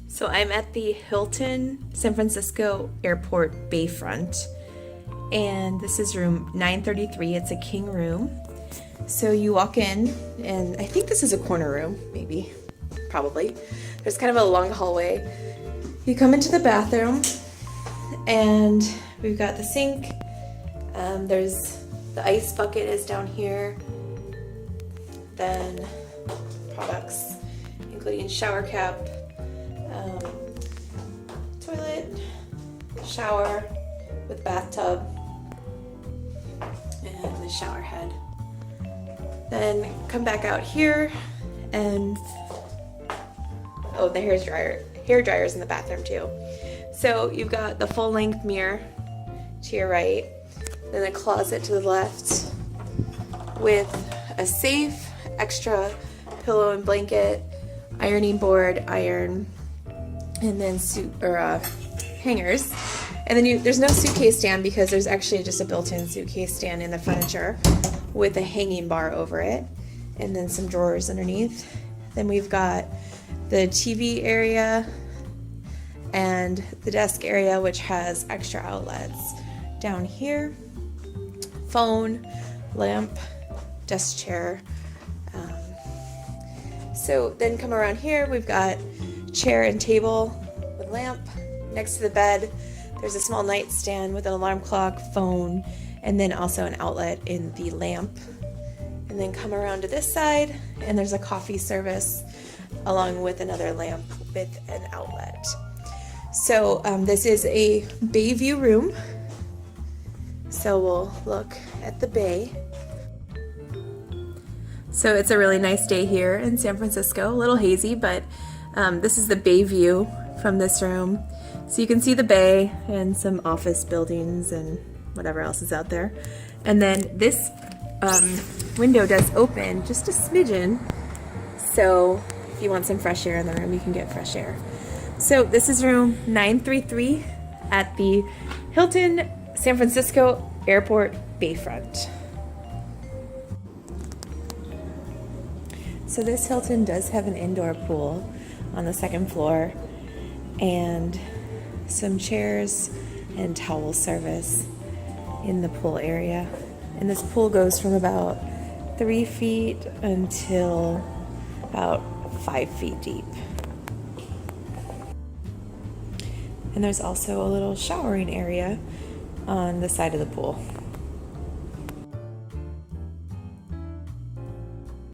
So I'm at the Hilton San Francisco Airport Bayfront, and this is room 933. It's a king room. So you walk in, and I think this is a corner room, maybe, probably. There's kind of a long hallway. You come into the bathroom, and we've got the sink. There's the ice bucket is down here. Then products, including shower cap, toilet, shower with bathtub, and the shower head. Then come back out here, and oh, the hair dryer's in the bathroom too. So you've got the full length mirror to your right, then a closet to the left with a safe, extra pillow and blanket, ironing board, iron, and then hangers. And then there's no suitcase stand because there's actually just a built-in suitcase stand in the furniture with a hanging bar over it, and then some drawers underneath. Then we've got the TV area and the desk area, which has extra outlets down here. Phone, lamp, desk chair. So then come around here, we've got chair and table with lamp. Next to the bed, there's a small nightstand with an alarm clock, phone, and then also an outlet in the lamp. And then come around to this side, and there's a coffee service along with another lamp with an outlet. So this is a Bayview Room. So we'll look at the bay. So it's a really nice day here in San Francisco, a little hazy, but this is the bay view from this room. So you can see the bay and some office buildings and whatever else is out there. And then this window does open just a smidgen. So if you want some fresh air in the room, you can get fresh air. So this is room 933 at the Hilton San Francisco Airport Bayfront. So this Hilton does have an indoor pool on the second floor and some chairs and towel service in the pool area. And this pool goes from about 3 feet until about 5 feet deep. And there's also a little showering area on the side of the pool.